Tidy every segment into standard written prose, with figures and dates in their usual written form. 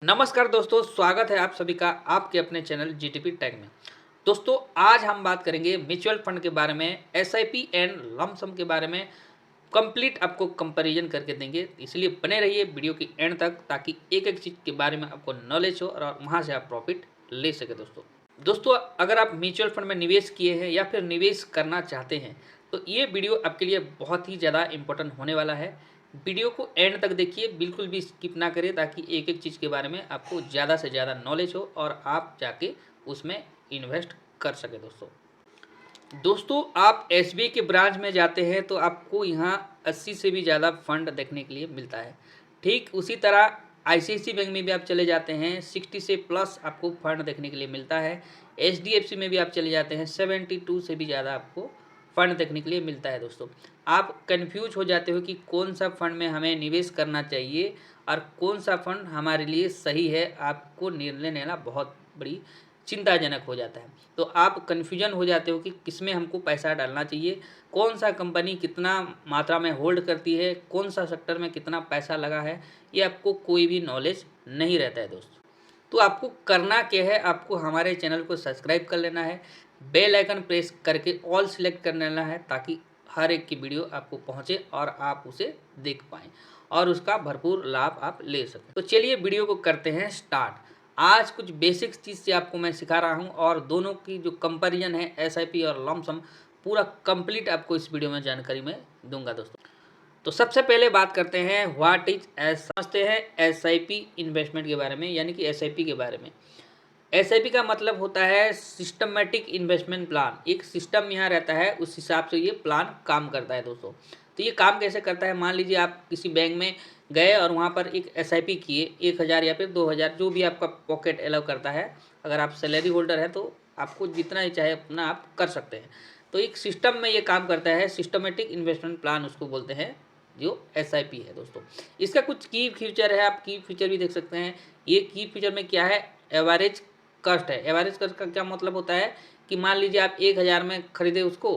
नमस्कार दोस्तों, स्वागत है आप सभी का आपके अपने चैनल जीटीपी टेक में। दोस्तों, आज हम बात करेंगे म्यूचुअल फंड के बारे में, एसआईपी एंड लम सम के बारे में कंप्लीट आपको कंपैरिजन करके देंगे। इसलिए बने रहिए वीडियो की एंड तक ताकि एक एक चीज़ के बारे में आपको नॉलेज हो और वहाँ से आप प्रॉफिट ले सके। दोस्तों, अगर आप म्यूचुअल फंड में निवेश किए हैं या फिर निवेश करना चाहते हैं तो ये वीडियो आपके लिए बहुत ही ज़्यादा इम्पोर्टेंट होने वाला है। वीडियो को एंड तक देखिए, बिल्कुल भी स्किप ना करें ताकि एक एक चीज़ के बारे में आपको ज़्यादा से ज़्यादा नॉलेज हो और आप जाके उसमें इन्वेस्ट कर सके। दोस्तों, आप एसबीआई के ब्रांच में जाते हैं तो आपको यहाँ 80 से भी ज़्यादा फंड देखने के लिए मिलता है। ठीक उसी तरह आईसीआईसी बैंक में भी आप चले जाते हैं 60 से प्लस आपको फंड देखने के लिए मिलता है। एचडीएफसी में भी आप चले जाते हैं 72 से भी ज़्यादा आपको फंड देखने के लिए मिलता है। दोस्तों, आप कंफ्यूज हो जाते हो कि कौन सा फंड में हमें निवेश करना चाहिए और कौन सा फंड हमारे लिए सही है। आपको निर्णय लेना बहुत बड़ी चिंताजनक हो जाता है। तो आप कन्फ्यूजन हो जाते हो कि किसमें हमको पैसा डालना चाहिए, कौन सा कंपनी कितना मात्रा में होल्ड करती है, कौन सा सेक्टर में कितना पैसा लगा है, ये आपको कोई भी नॉलेज नहीं रहता है। दोस्तों, तो आपको करना क्या है, आपको हमारे चैनल को सब्सक्राइब कर लेना है, बेल आइकन प्रेस करके ऑल सिलेक्ट कर लेना है ताकि हर एक की वीडियो आपको पहुंचे और आप उसे देख पाएँ और उसका भरपूर लाभ आप ले सकें। तो चलिए वीडियो को करते हैं स्टार्ट। आज कुछ बेसिक्स चीज़ से आपको मैं सिखा रहा हूं और दोनों की जो कंपैरिजन है एसआईपी और लम सम पूरा कंप्लीट आपको इस वीडियो में जानकारी मैं दूंगा। दोस्तों, तो सबसे पहले बात करते हैं व्हाट इज एस समझते हैं एसआईपी इन्वेस्टमेंट के बारे में, यानी कि एसआईपी के बारे में। एसआईपी का मतलब होता है सिस्टमेटिक इन्वेस्टमेंट प्लान। एक सिस्टम यहाँ रहता है, उस हिसाब से ये प्लान काम करता है। दोस्तों, तो ये काम कैसे करता है, मान लीजिए आप किसी बैंक में गए और वहाँ पर एक एसआईपी किए 1000 या फिर 2000, जो भी आपका पॉकेट अलाउ करता है। अगर आप सैलरी होल्डर हैं तो आपको जितना ही चाहे अपना आप कर सकते हैं। तो एक सिस्टम में ये काम करता है, सिस्टमेटिक इन्वेस्टमेंट प्लान उसको बोलते हैं, जो एसआईपी है। दोस्तों, इसका कुछ की फीचर है, आप की फीचर भी देख सकते हैं। ये की फीचर में क्या है, एवरेज कस्ट है। एवरेज कस्ट का क्या मतलब होता है कि मान लीजिए आप 1000 में खरीदे उसको,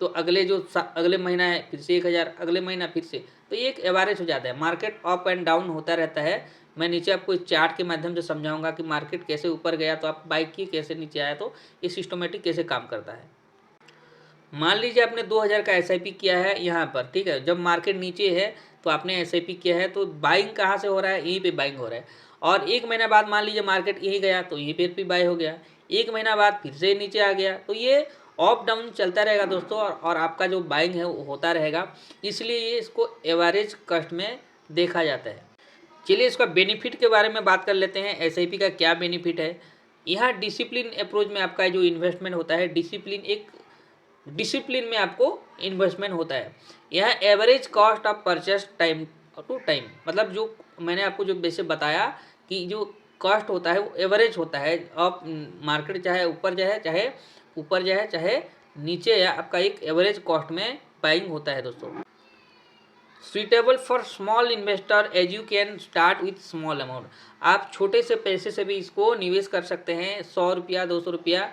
तो अगले महीना है फिर से 1000, अगले महीना फिर से, तो ये एक एवरेज हो जाता है। मार्केट अप एंड डाउन होता रहता है। मैं नीचे आपको इस चार्ट के माध्यम से समझाऊंगा कि मार्केट कैसे ऊपर गया तो आप बाई किए, कैसे नीचे आया तो ये सिस्टमेटिक कैसे काम करता है। मान लीजिए आपने 2000 का एसआईपी किया है यहाँ पर, ठीक है। जब मार्केट नीचे है तो आपने एसआईपी किया है, तो बाइंग कहाँ से हो रहा है, यहीं पे बाइंग हो रहा है। और एक महीना बाद मान लीजिए मार्केट यहीं गया तो यहीं पर भी बाय हो गया। एक महीना बाद फिर से नीचे आ गया, तो ये अप डाउन चलता रहेगा दोस्तों, और आपका जो बाइंग है वो होता रहेगा। इसलिए ये इसको एवरेज कस्ट में देखा जाता है। चलिए इसका बेनिफिट के बारे में बात कर लेते हैं। एसआईपी का क्या बेनिफिट है। यहाँ डिसिप्लिन अप्रोच में आपका जो इन्वेस्टमेंट होता है, डिसिप्लिन में आपको इन्वेस्टमेंट होता है। यह average cost of purchase time to time, मतलब जो मैंने आपको जो वैसे बताया कि जो कॉस्ट होता है वो एवरेज होता है। अब मार्केट चाहे ऊपर जाए चाहे नीचे या आपका एक एवरेज कॉस्ट में बाइंग होता है। दोस्तों, suitable for small investor as you can start with small amount. आप छोटे से पैसे से भी इसको निवेश कर सकते हैं, 100 रुपया 200 रुपया,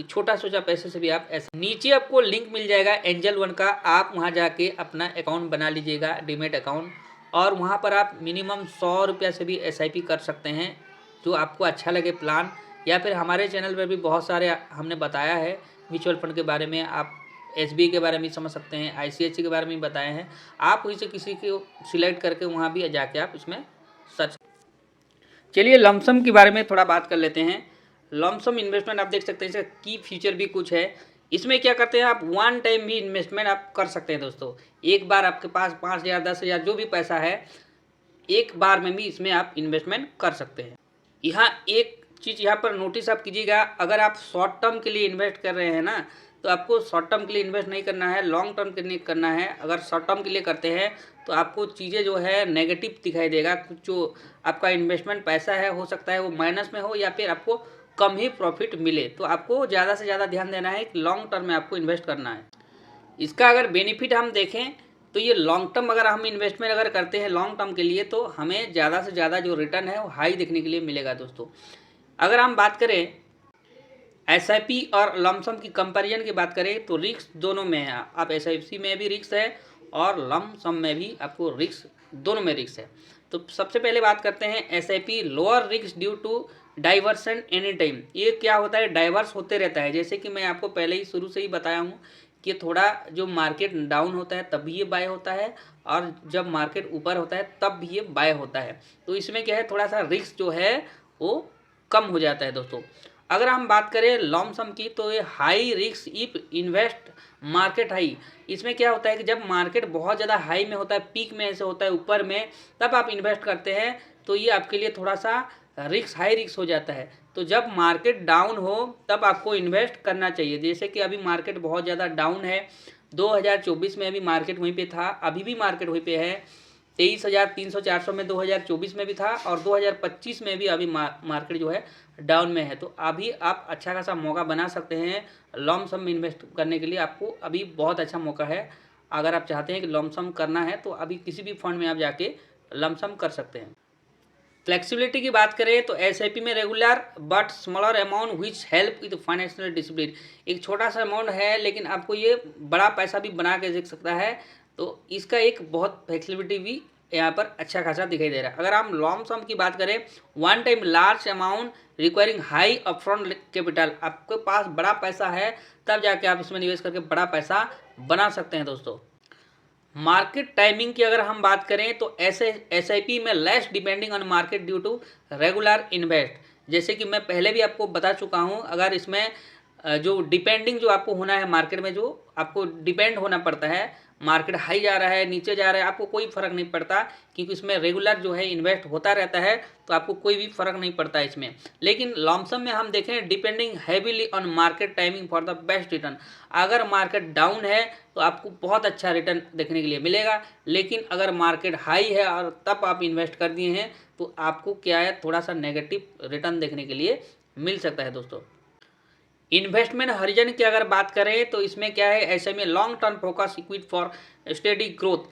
छोटा सोचा पैसे से भी आप ऐसा। नीचे आपको लिंक मिल जाएगा एंजल वन का, आप वहां जाके अपना अकाउंट बना लीजिएगा, डीमेट अकाउंट, और वहां पर आप मिनिमम 100 रुपया से भी एसआईपी कर सकते हैं, जो आपको अच्छा लगे प्लान। या फिर हमारे चैनल पर भी बहुत सारे हमने बताया है म्यूचुअल फंड के बारे में, आप एसबीआई के बारे में समझ सकते हैं, आईसीआईसी के बारे में बताए हैं। आप वहीं से किसी को सिलेक्ट करके वहाँ भी जाके आप इसमें सर्च। चलिए लमसम के बारे में थोड़ा बात कर लेते हैं। लमसम इन्वेस्टमेंट आप देख सकते हैं, इसका की फीचर भी कुछ है। इसमें क्या करते हैं, आप वन टाइम भी इन्वेस्टमेंट आप कर सकते हैं। दोस्तों, एक बार आपके पास 5000 10,000 जो भी पैसा है, एक बार में भी इसमें आप इन्वेस्टमेंट कर सकते हैं। यहाँ एक चीज़ यहाँ पर नोटिस आप कीजिएगा, अगर आप शॉर्ट टर्म के लिए इन्वेस्ट कर रहे हैं ना, तो आपको शॉर्ट टर्म के लिए इन्वेस्ट नहीं करना है, लॉन्ग टर्म के लिए करना है। अगर शॉर्ट टर्म के लिए करते हैं तो आपको चीज़ें जो है नेगेटिव दिखाई देगा। कुछ जो आपका इन्वेस्टमेंट पैसा है, हो सकता है वो माइनस में हो या फिर आपको कम ही प्रॉफिट मिले। तो आपको ज़्यादा से ज़्यादा ध्यान देना है कि लॉन्ग टर्म में आपको इन्वेस्ट करना है। इसका अगर बेनिफिट हम देखें तो ये लॉन्ग टर्म अगर हम इन्वेस्टमेंट अगर करते हैं लॉन्ग टर्म के लिए, तो हमें ज़्यादा से ज़्यादा जो रिटर्न है वो हाई देखने के लिए मिलेगा। दोस्तों, अगर हम बात करें एसआईपी और लमसम की कंपैरिजन की बात करें तो रिस्क दोनों में है। आप एसआईपी में भी रिस्क है और लमसम में भी आपको रिस्क, दोनों में रिस्क है। तो सबसे पहले बात करते हैं SIP lower risk due to diversion any time. ये क्या होता है, डाइवर्स होते रहता है। जैसे कि मैं आपको पहले ही शुरू से ही बताया हूँ कि थोड़ा जो मार्केट डाउन होता है तब भी ये बाय होता है, और जब मार्केट ऊपर होता है तब भी ये बाय होता है। तो इसमें क्या है, थोड़ा सा रिस्क जो है वो कम हो जाता है दोस्तों। अगर हम बात करें लॉन्ग सम की, तो ये high risk if invest market high. इसमें क्या होता है कि जब मार्केट बहुत ज़्यादा हाई में होता है, पीक में ऐसे होता है ऊपर में, तब आप इन्वेस्ट करते हैं तो ये आपके लिए थोड़ा सा रिस्क हाई रिस्क हो जाता है। तो जब मार्केट डाउन हो तब आपको इन्वेस्ट करना चाहिए। जैसे कि अभी मार्केट बहुत ज़्यादा डाउन है, 2024 में अभी मार्केट वहीं पे था, अभी भी मार्केट वहीं पे है। 23,300-400 में 2024 में भी था, और 2025 में भी अभी मार्केट जो है डाउन में है। तो अभी आप अच्छा खासा मौका बना सकते हैं लॉन्ग सम में इन्वेस्ट करने के लिए। आपको अभी बहुत अच्छा मौका है। अगर आप चाहते हैं कि लॉन्ग सम करना है तो अभी किसी भी फंड में आप जाके लॉन्ग सम कर सकते हैं। फ्लेक्सिबिलिटी की बात करें तो एसआईपी में regular but smaller amount which help with financial discipline. एक छोटा सा अमाउंट है लेकिन आपको ये बड़ा पैसा भी बना के देख सकता है। तो इसका एक बहुत फ्लेक्सिबिलिटी भी यहाँ पर अच्छा खासा दिखाई दे रहा है। अगर हम लॉन्ग सम की बात करें, one time large amount requiring high upfront capital, आपके पास बड़ा पैसा है तब जाके आप इसमें निवेश करके बड़ा पैसा बना सकते हैं दोस्तों। मार्केट टाइमिंग की अगर हम बात करें तो ऐसे एसआईपी में less depending on market due to regular invest. जैसे कि मैं पहले भी आपको बता चुका हूं, अगर इसमें जो डिपेंडिंग जो आपको होना है मार्केट में, जो आपको डिपेंड होना पड़ता है, मार्केट हाई जा रहा है नीचे जा रहा है, आपको कोई फर्क नहीं पड़ता, क्योंकि इसमें रेगुलर जो है इन्वेस्ट होता रहता है, तो आपको कोई भी फर्क नहीं पड़ता इसमें। लेकिन लॉन्ग सम में हम देखें depending heavily on market timing for the best return. अगर मार्केट डाउन है तो आपको बहुत अच्छा रिटर्न देखने के लिए मिलेगा, लेकिन अगर मार्केट हाई है और तब आप इन्वेस्ट कर दिए हैं तो आपको क्या है, थोड़ा सा नेगेटिव रिटर्न देखने के लिए मिल सकता है दोस्तों। इन्वेस्टमेंट हॉरिजन की अगर बात करें तो इसमें क्या है, ऐसे में long term focus equity for steady growth.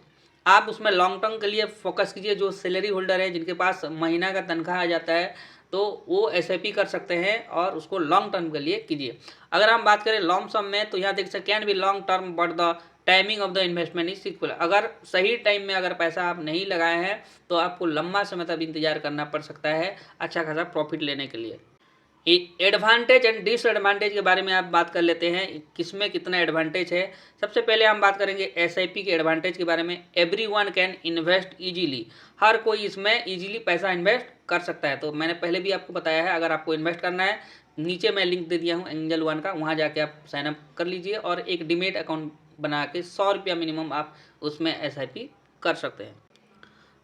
आप उसमें लॉन्ग टर्म के लिए फोकस कीजिए। जो सैलरी होल्डर है, जिनके पास महीना का तनख्वाह आ जाता है, तो वो एसआईपी कर सकते हैं और उसको लॉन्ग टर्म के लिए कीजिए। अगर हम बात करें लॉन्ग सम में, तो यहाँ देख सकते can be long term but the timing of the investment is equal. अगर सही टाइम में अगर पैसा आप नहीं लगाए हैं तो आपको लंबा समय तक इंतजार करना पड़ सकता है अच्छा खासा प्रॉफिट लेने के लिए। एडवांटेज एंड डिसएडवांटेज के बारे में आप बात कर लेते हैं, किसमें कितना एडवांटेज है। सबसे पहले हम बात करेंगे एसआईपी के एडवांटेज के बारे में। एवरीवन कैन इन्वेस्ट इजीली, हर कोई इसमें इजीली पैसा इन्वेस्ट कर सकता है। तो मैंने पहले भी आपको बताया है, अगर आपको इन्वेस्ट करना है, नीचे मैं लिंक दे दिया हूँ एंजल वन का, वहाँ जाके आप साइनअप कर लीजिए और एक डीमेट अकाउंट बना के 100 रुपया मिनिमम आप उसमें एसआईपी कर सकते हैं।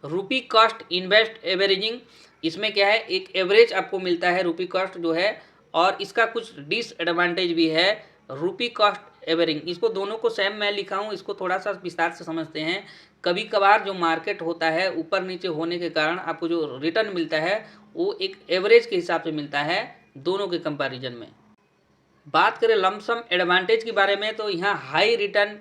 रूपी कॉस्ट इन्वेस्ट एवरेजिंग, इसमें क्या है, एक एवरेज आपको मिलता है रूपी कॉस्ट जो है, और इसका कुछ डिसएडवांटेज भी है रूपी कॉस्ट एवरेजिंग। इसको दोनों को सेम मैं लिखा हूँ, इसको थोड़ा सा विस्तार से समझते हैं। कभी कभार जो मार्केट होता है ऊपर नीचे होने के कारण आपको जो रिटर्न मिलता है वो एक एवरेज के हिसाब से मिलता है दोनों के कंपैरिजन में। बात करें लमसम एडवांटेज के बारे में, तो यहाँ high return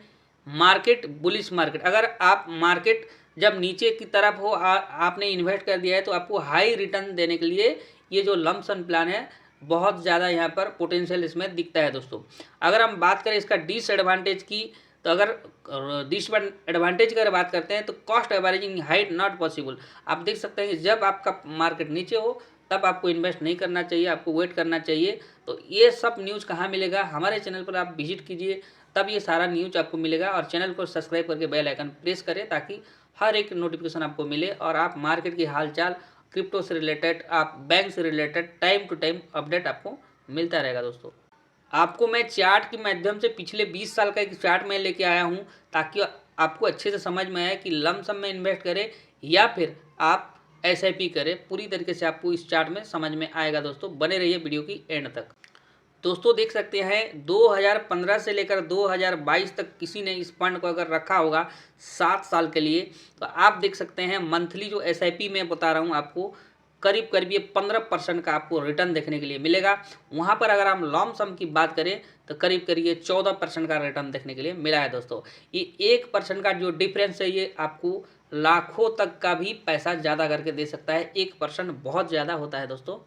market bullish market. अगर आप मार्केट जब नीचे की तरफ हो, आपने इन्वेस्ट कर दिया है, तो आपको हाई रिटर्न देने के लिए ये जो लमसम प्लान है बहुत ज़्यादा यहाँ पर पोटेंशियल इसमें दिखता है दोस्तों। अगर हम बात करें इसका डिसएडवांटेज की, तो अगर डिसएडवांटेज की अगर बात करते हैं तो cost averaging height not possible. आप देख सकते हैं कि जब आपका मार्केट नीचे हो तब आपको इन्वेस्ट नहीं करना चाहिए, आपको वेट करना चाहिए। तो ये सब न्यूज़ कहाँ मिलेगा, हमारे चैनल पर आप विजिट कीजिए, तब ये सारा न्यूज़ आपको मिलेगा। और चैनल को सब्सक्राइब करके बेल आइकन प्रेस करें ताकि हर एक नोटिफिकेशन आपको मिले और आप मार्केट की हालचाल, क्रिप्टो से रिलेटेड, आप बैंक से related time to time update आपको मिलता रहेगा दोस्तों। आपको मैं चार्ट के माध्यम से पिछले 20 साल का एक चार्ट में लेके आया हूँ ताकि आपको अच्छे से समझ में आए कि लमसम में इन्वेस्ट करें या फिर आप एसआईपी करें। पूरी तरीके से आपको इस चार्ट में समझ में आएगा दोस्तों, बने रहिए वीडियो की एंड तक। दोस्तों देख सकते हैं 2015 से लेकर 2022 तक किसी ने इस फंड को अगर रखा होगा 7 साल के लिए, तो आप देख सकते हैं मंथली जो एसआईपी में बता रहा हूँ आपको, करीब करीब ये 15% का आपको रिटर्न देखने के लिए मिलेगा। वहाँ पर अगर हम लॉन्ग सम की बात करें तो करीब करीब ये 14% का रिटर्न देखने के लिए मिला है दोस्तों। ये 1% का जो डिफरेंस है ये आपको लाखों तक का भी पैसा ज़्यादा करके दे सकता है। 1% बहुत ज़्यादा होता है दोस्तों।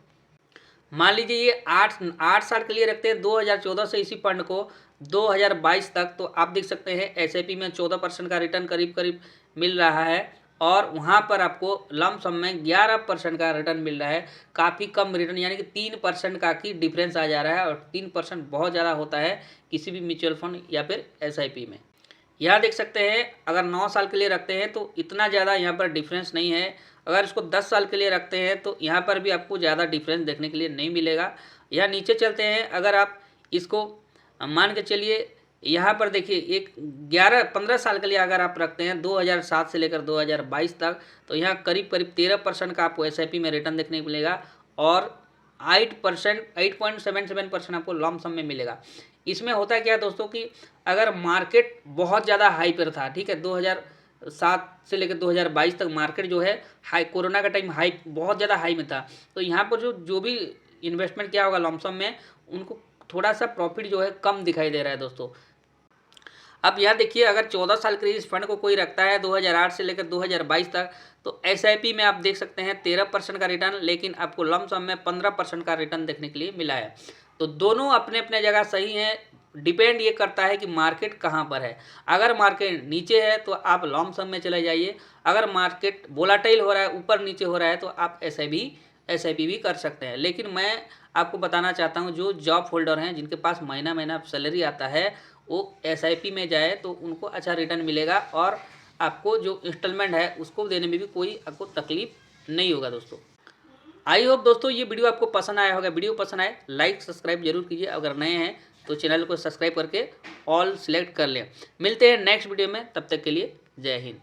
मान लीजिए ये 8 साल के लिए रखते हैं 2014 से इसी फंड को 2022 तक, तो आप देख सकते हैं एसआईपी में 14% का रिटर्न करीब करीब मिल रहा है। और वहाँ पर आपको लमसम में 11% का रिटर्न मिल रहा है। काफ़ी कम रिटर्न, यानी कि 3% का की डिफरेंस आ जा रहा है, और 3% बहुत ज़्यादा होता है किसी भी म्यूचुअल फंड या फिर SIP में। यहाँ देख सकते हैं अगर 9 साल के लिए रखते हैं तो इतना ज़्यादा यहाँ पर डिफरेंस नहीं है। अगर इसको 10 साल के लिए रखते हैं तो यहाँ पर भी आपको ज़्यादा डिफरेंस देखने के लिए नहीं मिलेगा। यहाँ नीचे चलते हैं, अगर आप इसको मान के चलिए, यहाँ पर देखिए एक 15 साल के लिए अगर आप रखते हैं 2007 से लेकर 2022 तक, तो यहाँ करीब करीब 13% का आपको SIP में रिटर्न देखने को मिलेगा, और 8.77% आपको लमसम में मिलेगा। इसमें होता है क्या दोस्तों कि अगर मार्केट बहुत ज़्यादा हाई पर था, ठीक है, 2007 से लेकर 2022 तक मार्केट जो है हाई, कोरोना का टाइम हाई, बहुत ज़्यादा हाई में था, तो यहाँ पर जो भी इन्वेस्टमेंट किया होगा लमसम में, उनको थोड़ा सा प्रॉफिट जो है कम दिखाई दे रहा है दोस्तों। अब यहाँ देखिए, अगर 14 साल के लिए इस फंड को कोई रखता है 2008 से लेकर 2022 तक, तो SIP में आप देख सकते हैं 13% का रिटर्न, लेकिन आपको लमसम में 15% का रिटर्न देखने के लिए मिला है। तो दोनों अपने अपने जगह सही हैं, डिपेंड ये करता है कि मार्केट कहाँ पर है। अगर मार्केट नीचे है तो आप लमसम में चले जाइए, अगर मार्केट वोलाटाइल हो रहा है, ऊपर नीचे हो रहा है, तो आप SIP भी कर सकते हैं। लेकिन मैं आपको बताना चाहता हूँ, जो जॉब होल्डर हैं जिनके पास महीना महीना सैलरी आता है, वो SIP में जाए तो उनको अच्छा रिटर्न मिलेगा, और आपको जो इंस्टॉलमेंट है उसको देने में भी कोई आपको तकलीफ नहीं होगा दोस्तों। आई होप दोस्तों ये वीडियो आपको पसंद आया होगा। वीडियो पसंद आए लाइक सब्सक्राइब जरूर कीजिए, अगर नए हैं तो चैनल को सब्सक्राइब करके ऑल सेलेक्ट कर लें। मिलते हैं नेक्स्ट वीडियो में, तब तक के लिए जय हिंद।